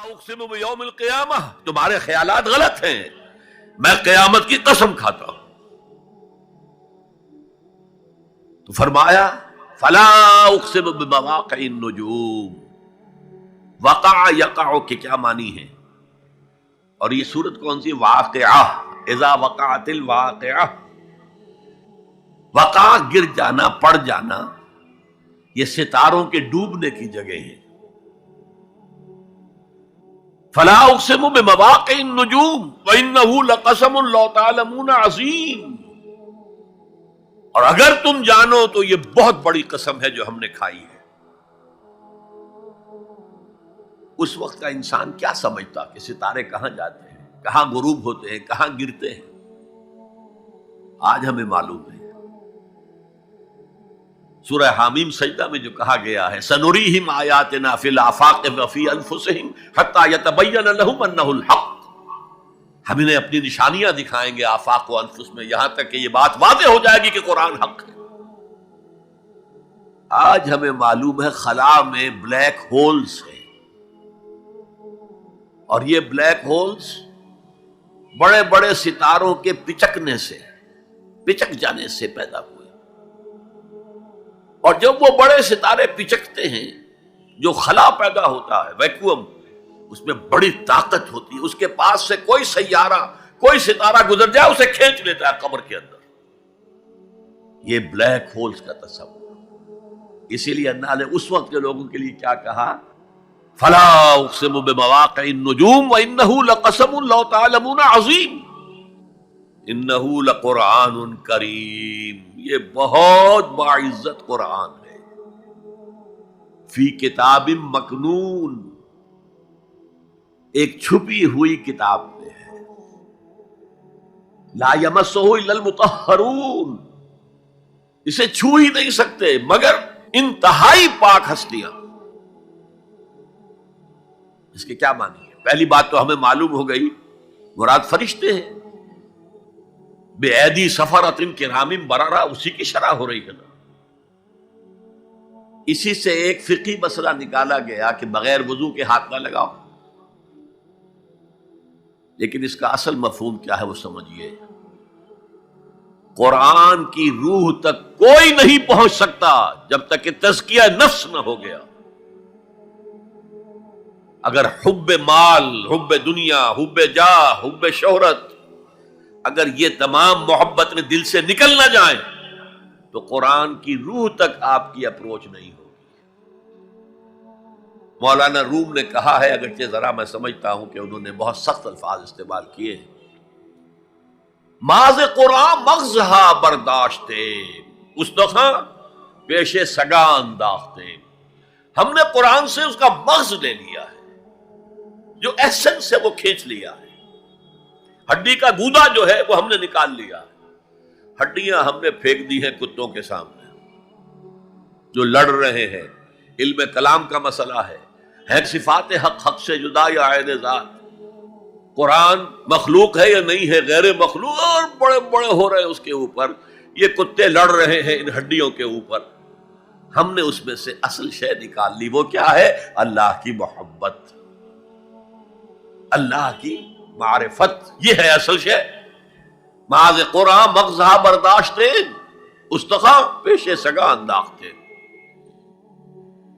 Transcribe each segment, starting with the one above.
اقسم بیوم القیامہ، تمہارے خیالات غلط ہیں، میں قیامت کی قسم کھاتا ہوں۔ تو فرمایا فلا اقسم بمواقع النجوم، وقع یقع کے کیا معنی ہے؟ اور یہ سورت کون سی؟ واقعہ، اذا وقعت الواقعہ، وقع گر جانا، پڑ جانا، یہ ستاروں کے ڈوبنے کی جگہ ہے۔ فلا اقسم بمواقع النجوم وانه لقسم لو تعلمون عظیم، اور اگر تم جانو تو یہ بہت بڑی قسم ہے جو ہم نے کھائی ہے۔ اس وقت کا انسان کیا سمجھتا کہ ستارے کہاں جاتے ہیں، کہاں غروب ہوتے ہیں، کہاں گرتے ہیں؟ آج ہمیں معلوم ہے۔ سورہ حامیم سجدہ میں جو کہا گیا ہے سنریہم آیاتنا فی الآفاق وفی انفسہم حتی یتبین لہم انہ الحق، ہم انہیں اپنی نشانیاں دکھائیں گے آفاق و انفس میں، یہاں تک کہ یہ بات واضح ہو جائے گی کہ قرآن حق ہے۔ آج ہمیں معلوم ہے خلا میں بلیک ہولز ہیں، اور یہ بلیک ہولز بڑے بڑے ستاروں کے پچکنے سے، پچک جانے سے پیدا ہوئے، اور جب وہ بڑے ستارے پچکتے ہیں، جو خلا پیدا ہوتا ہے، ویکیوم، اس میں بڑی طاقت ہوتی ہے، اس کے پاس سے کوئی سیارہ، کوئی ستارہ گزر جائے اسے کھینچ لیتا ہے قبر کے اندر۔ یہ بلیک ہولز کا تصور۔ اسی لیے اللہ نے اس وقت کے لوگوں کے لیے کیا کہا؟ فلا اقسم بمواقع النجوم وانه لقسم لو تعلمون عظیم، انه لقرآن کریم، یہ بہت باعزت قرآن ہے، فی کتاب مکنون، ایک چھپی ہوئی کتاب میں ہے، لا یمسہ الا المطہرون، اسے چھو ہی نہیں سکتے مگر انتہائی پاک ہستیاں۔ اس کے کیا معنی ہے؟ پہلی بات تو ہمیں معلوم ہو گئی، مراد فرشتے ہیں، بے ایدی سفرۃ کرام بررہ، اسی کی شرح ہو رہی ہے نا۔ اسی سے ایک فقہی مسئلہ نکالا گیا کہ بغیر وضو کے ہاتھ نہ لگاؤ، لیکن اس کا اصل مفہوم کیا ہے وہ سمجھیے۔ قرآن کی روح تک کوئی نہیں پہنچ سکتا جب تک کہ تزکیہ نفس نہ ہو گیا۔ اگر حب مال، حب دنیا، حب جاہ، حب شہرت، اگر یہ تمام محبت میں دل سے نکل نہ جائیں تو قرآن کی روح تک آپ کی اپروچ نہیں ہوگی۔ مولانا روم نے کہا ہے، اگرچہ ذرا میں سمجھتا ہوں کہ انہوں نے بہت سخت الفاظ استعمال کیے ہیں، ماز قرآن مغزہا برداشتے استخاں پیش سگا انداختے، ہم نے قرآن سے اس کا مغز لے لیا ہے، جو ایسنس ہے وہ کھینچ لیا ہے، ہڈی کا گودا جو ہے وہ ہم نے نکال لیا، ہڈیاں ہم نے پھینک دی ہیں کتوں کے سامنے جو لڑ رہے ہیں۔ علم کلام کا مسئلہ ہے صفات حق حق سے جدا یا عین ذات، قرآن مخلوق ہے یا نہیں ہے، غیر مخلوق، اور بڑے بڑے ہو رہے ہیں اس کے اوپر، یہ کتے لڑ رہے ہیں ان ہڈیوں کے اوپر۔ ہم نے اس میں سے اصل شے نکال لی، وہ کیا ہے؟ اللہ کی محبت، اللہ کی معرفت، یہ ہے اصل شے۔ ماذ قرآن مغزہ برداشتے استخاں پیش سگا انداختے۔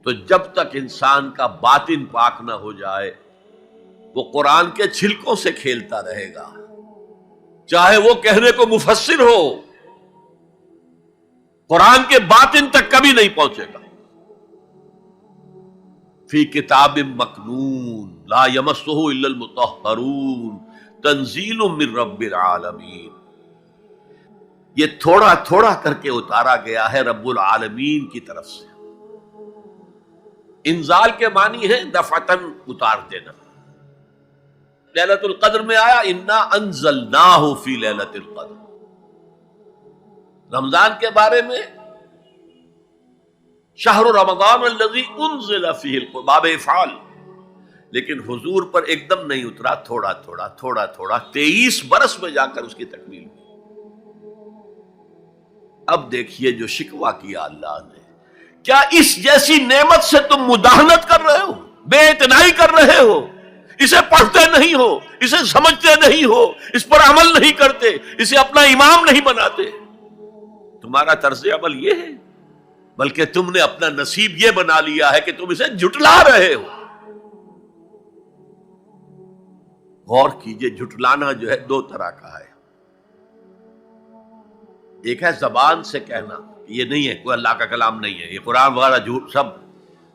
تو جب تک انسان کا باطن پاک نہ ہو جائے وہ قرآن کے چھلکوں سے کھیلتا رہے گا، چاہے وہ کہنے کو مفسر ہو، قرآن کے باطن تک کبھی نہیں پہنچے گا۔ فی کتاب مکنون لا یمسہ الا المطہرون تنزیل من رب العالمین، یہ تھوڑا تھوڑا کر کے اتارا گیا ہے رب العالمین کی طرف سے۔ انزال کے معنی ہے دفعتاً اتار دینا۔ لیلۃ القدر میں آیا انا انزلناہ فی لیلۃ القدر، رمضان کے بارے میں شہر رمضان الذی انزل فیہ القرآن، باب افعال، لیکن حضور پر ایک دم نہیں اترا، تھوڑا تھوڑا تھوڑا تھوڑا 23 برس میں جا کر اس کی تکمیل ہوئی۔ اب دیکھیے جو شکوہ کیا اللہ نے، کیا اس جیسی نعمت سے تم مداہنت کر رہے ہو، بے اعتنائی کر رہے ہو؟ اسے پڑھتے نہیں ہو، اسے سمجھتے نہیں ہو، اس پر عمل نہیں کرتے، اسے اپنا امام نہیں بناتے، تمہارا طرز عمل یہ ہے، بلکہ تم نے اپنا نصیب یہ بنا لیا ہے کہ تم اسے جھٹلا رہے ہو۔ غور کیجئے، جھٹلانا جو ہے دو طرح کا ہے۔ ایک ہے زبان سے کہنا کہ یہ نہیں ہے، کوئی اللہ کا کلام نہیں ہے، یہ قرآن وغیرہ جھوٹ، سب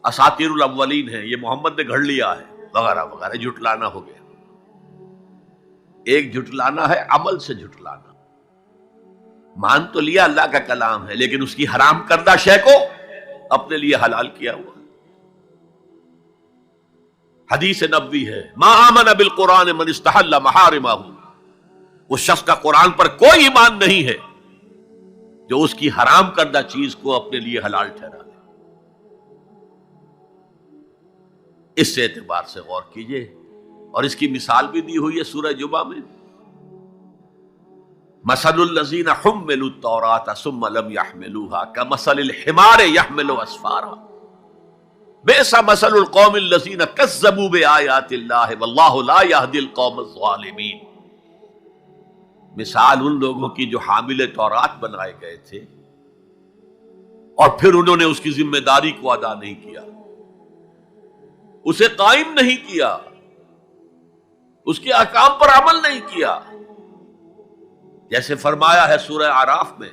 اساطیر الاولین ہے، یہ محمد نے گھڑ لیا ہے وغیرہ وغیرہ، جھٹلانا ہو گیا۔ ایک جھٹلانا ہے عمل سے جھٹلانا، مان تو لیا اللہ کا کلام ہے لیکن اس کی حرام کردہ شے کو اپنے لیے حلال کیا ہوا۔ حدیث نبوی ہے، ما آمن بالقرآن من استحل محارمہ، اس شخص کا قرآن پر کوئی ایمان نہیں ہے جو اس کی حرام کردہ چیز کو اپنے لیے حلال ٹھہرا دے۔ اس اعتبار سے غور کیجئے، اور اس کی مثال بھی دی ہوئی ہے سورہ جمعہ میں، مثل الذین حملوا التوراۃ ثم لم يحملوها كمثل الحمار يحمل اسفارا بئس مثل القوم الذین کذبوا بآیات اللہ واللہ لا يهدی القوم الظالمین۔ مثال ان لوگوں کی جو حامل تورات بنائے گئے تھے اور پھر انہوں نے اس کی ذمہ داری کو ادا نہیں کیا، اسے قائم نہیں کیا، اس کے احکام پر عمل نہیں کیا۔ جیسے فرمایا ہے سورہ اعراف میں،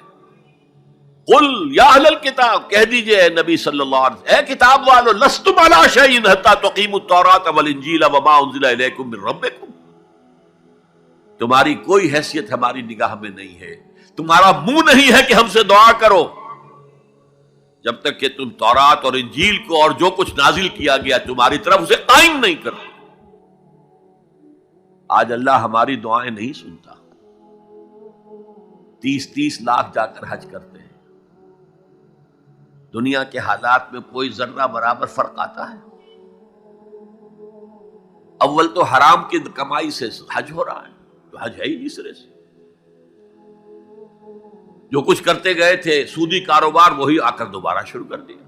قل یا اہل الکتاب، کہہ دیجئے اے نبی صلی اللہ علیہ وسلم، اے کتاب والو، لستم علی شیء حتی تقیموا التوراۃ والانجیل وما انزل الیکم من ربکم، تمہاری کوئی حیثیت ہماری نگاہ میں نہیں ہے، تمہارا منہ نہیں ہے کہ ہم سے دعا کرو جب تک کہ تم تورات اور انجیل کو اور جو کچھ نازل کیا گیا تمہاری طرف اسے قائم نہیں کرو۔ آج اللہ ہماری دعائیں نہیں سنتا، 30 لاکھ جا کر حج کرتے ہیں، دنیا کے حالات میں کوئی ذرہ برابر فرق آتا ہے؟ اول تو حرام کی کمائی سے حج ہو رہا ہے، تو حج ہے ہی نہیں سرے سے۔ جو کچھ کرتے گئے تھے سودی کاروبار وہی آ کر دوبارہ شروع کر دیا،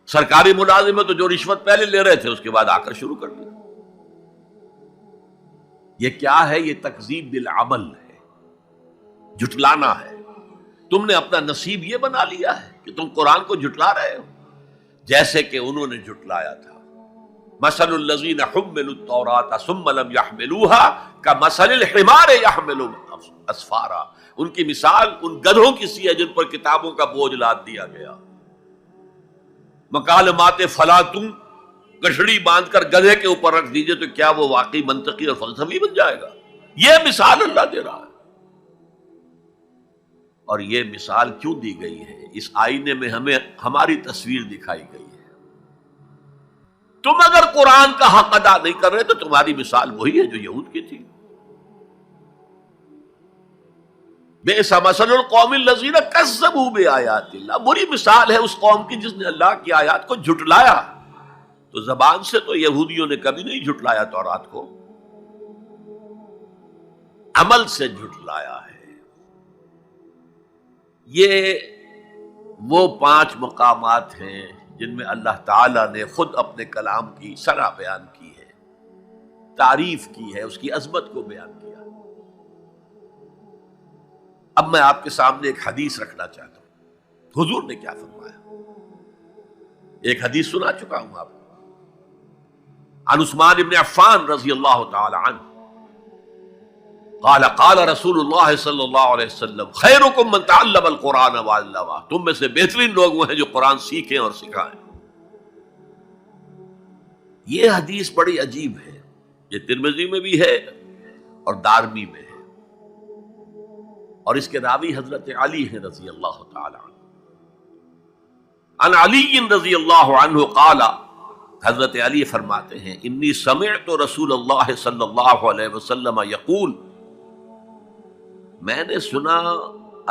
سرکاری ملازمت تو جو رشوت پہلے لے رہے تھے اس کے بعد آ کر شروع کر دیا۔ یہ کیا ہے؟ یہ تکذیب بالعمل ہے، جھٹلانا ہے۔ تم نے اپنا نصیب یہ بنا لیا ہے کہ تم قرآن کو جھٹلا رہے ہو، جیسے کہ انہوں نے جھٹلایا تھا۔ مثل الذین حملوا التوراۃ ثم لم يحملوها كمثل الحمار يحمل اسفارا، ان کی مثال ان گدھوں کی سی ہے جن پر کتابوں کا بوجھ لاد دیا گیا۔ مکالمات فلاں تم گٹھڑی باندھ کر گدھے کے اوپر رکھ دیجئے تو کیا وہ واقعی منطقی اور فلسفی بن جائے گا؟ یہ مثال اللہ دے رہا ہے۔ اور یہ مثال کیوں دی گئی ہے؟ اس آئینے میں ہمیں ہماری تصویر دکھائی گئی ہے۔ تم اگر قرآن کا حق ادا نہیں کر رہے تو تمہاری مثال وہی ہے جو یہود کی تھی۔ بئس مثل القوم الذین کذبوا بآیات اللہ، بری مثال ہے اس قوم کی جس نے اللہ کی آیات کو جھٹلایا۔ تو زبان سے تو یہودیوں نے کبھی نہیں جھٹلایا تورات کو، عمل سے جھٹلایا ہے۔ یہ وہ 5 مقامات ہیں جن میں اللہ تعالیٰ نے خود اپنے کلام کی سرا بیان کی ہے، تعریف کی ہے، اس کی عظمت کو بیان کیا۔ اب میں آپ کے سامنے ایک حدیث رکھنا چاہتا ہوں، حضور نے کیا فرمایا۔ ایک حدیث سنا چکا ہوں آپ کو، عن عثمان بن عفان رضی اللہ تعالی عنہ قال قال رسول اللہ صلی اللہ علیہ وسلم خیرکم من تعلم القرآن وعلمہ، تم میں سے بہترین لوگ وہ ہیں جو قرآن سیکھیں اور سکھائیں۔ یہ حدیث بڑی عجیب ہے، یہ ترمذی میں بھی ہے اور دارمی میں ہے، اور اس کے راوی حضرت علی ہیں رضی اللہ تعالی عنہ۔ عن علی رضی اللہ عنہ قال، حضرت علی فرماتے ہیں انی سمعت رسول اللہ صلی اللہ علیہ وسلم یقول، میں نے سنا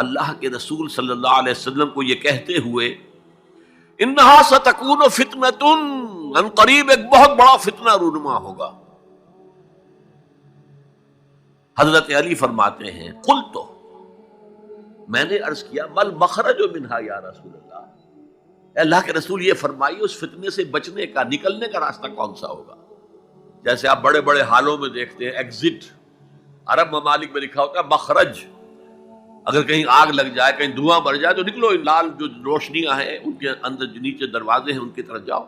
اللہ کے رسول صلی اللہ علیہ وسلم کو یہ کہتے ہوئے، انہا ستکون فتنۃ، ان قریب ایک بہت بڑا فتنہ رونما ہوگا۔ حضرت علی فرماتے ہیں قلت، میں نے عرض کیا مل مخرج منہا یا رسول اللہ، اے اللہ کے رسول یہ فرمائیے اس فتنے سے بچنے کا، نکلنے کا راستہ کون سا ہوگا؟ جیسے آپ بڑے بڑے حالوں میں دیکھتے ہیں ایگزٹ، عرب ممالک میں لکھا ہوتا ہے مخرج، اگر کہیں آگ لگ جائے، کہیں دھواں بڑھ جائے تو نکلو، لال جو روشنیاں ہیں ان کے اندر جو نیچے دروازے ہیں ان کی طرف جاؤ،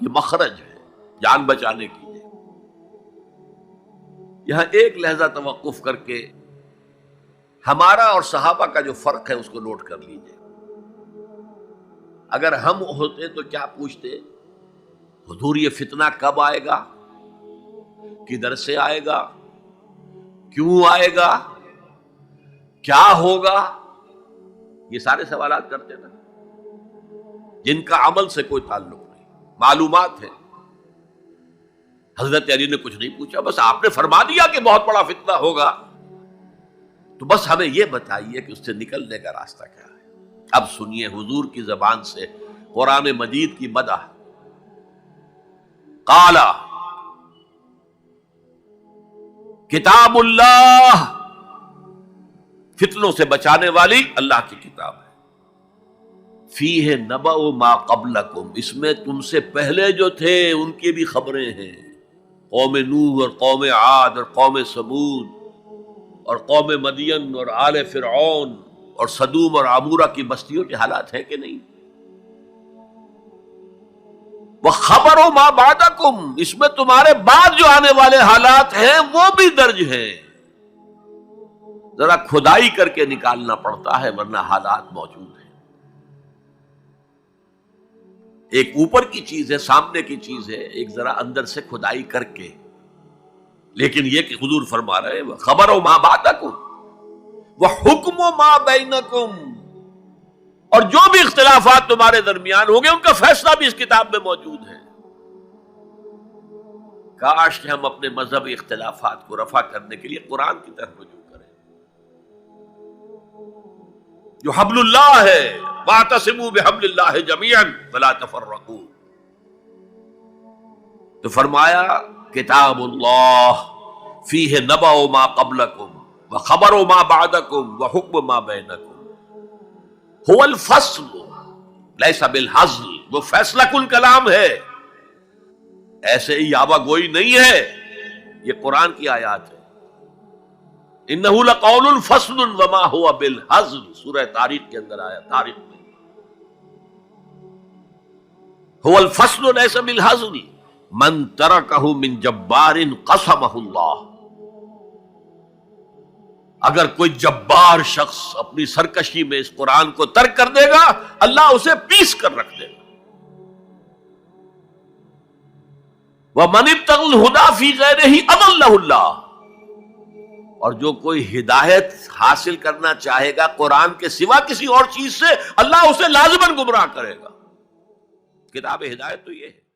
یہ مخرج ہے جان بچانے کی۔ یہاں ایک لحظہ توقف کر کے ہمارا اور صحابہ کا جو فرق ہے اس کو نوٹ کر لیجئے۔ اگر ہم ہوتے تو کیا پوچھتے؟ حضور یہ فتنہ کب آئے گا، کدھر سے آئے گا، کیوں آئے گا، کیا ہوگا، یہ سارے سوالات کرتے نا، جن کا عمل سے کوئی تعلق نہیں، معلومات ہے۔ حضرت علی نے کچھ نہیں پوچھا، بس آپ نے فرما دیا کہ بہت بڑا فتنہ ہوگا، تو بس ہمیں یہ بتائیے کہ اس سے نکلنے کا راستہ کیا ہے۔ اب سنیے حضور کی زبان سے قرآن مجید کی مدح۔ قال کتاب اللہ، فتنوں سے بچانے والی اللہ کی کتاب ہے۔ فیہ نبأ ما قبلکم، اس میں تم سے پہلے جو تھے ان کی بھی خبریں ہیں، قوم نوح اور قوم عاد اور قوم سمود اور قوم مدین اور آل فرعون اور سدوم اور عمورہ کی بستیوں کے حالات ہیں کہ نہیں؟ وَخَبَرُ مَا بَعْدَكُمْ، اس میں تمہارے بعد جو آنے والے حالات ہیں وہ بھی درج ہیں، ذرا کھدائی کر کے نکالنا پڑتا ہے ورنہ حالات موجود ہیں۔ ایک اوپر کی چیز ہے، سامنے کی چیز ہے، ایک ذرا اندر سے کھدائی کر کے، لیکن یہ کہ حضور فرما رہے ہیں خبرو ما بعدکم وحکم ما بینکم، اور جو بھی اختلافات تمہارے درمیان ہوں گے ان کا فیصلہ بھی اس کتاب میں موجود ہے۔ کاش کہ ہم اپنے مذہبی اختلافات کو رفع کرنے کے لیے قرآن کی طرف رجوع کریں، جو حبل اللہ ہے، واعتصموا بحبل اللہ جميعا ولا تفرقوا۔ تو فرمایا کتاب اللہ فیہ نبأ ما قبلکم وخبر ما بعدکم وحکم ما بینکم، هو الفصل لیس بالحزل، وہ فیصلہ کن کلام ہے، ایسے ہی یابہ گوئی نہیں ہے، یہ قرآن کی آیات ہے۔ انہ لقول فصل وما هو بالحزل، سورہ تاریخ کے اندر آیا، تاریخ میں هو الفصل لیس بالحزل من ترکہ من جبار قسمہ اللہ، اگر کوئی جبار شخص اپنی سرکشی میں اس قرآن کو ترک کر دے گا اللہ اسے پیس کر رکھ دے گا۔ وَمَنِ ابْتَغَى الْهُدَىٰ فِي غَيْرِهِ أَضَلَّهُ اللَّهُ، اور جو کوئی ہدایت حاصل کرنا چاہے گا قرآن کے سوا کسی اور چیز سے، اللہ اسے لازماً گمراہ کرے گا۔ کتاب ہدایت تو یہ ہے۔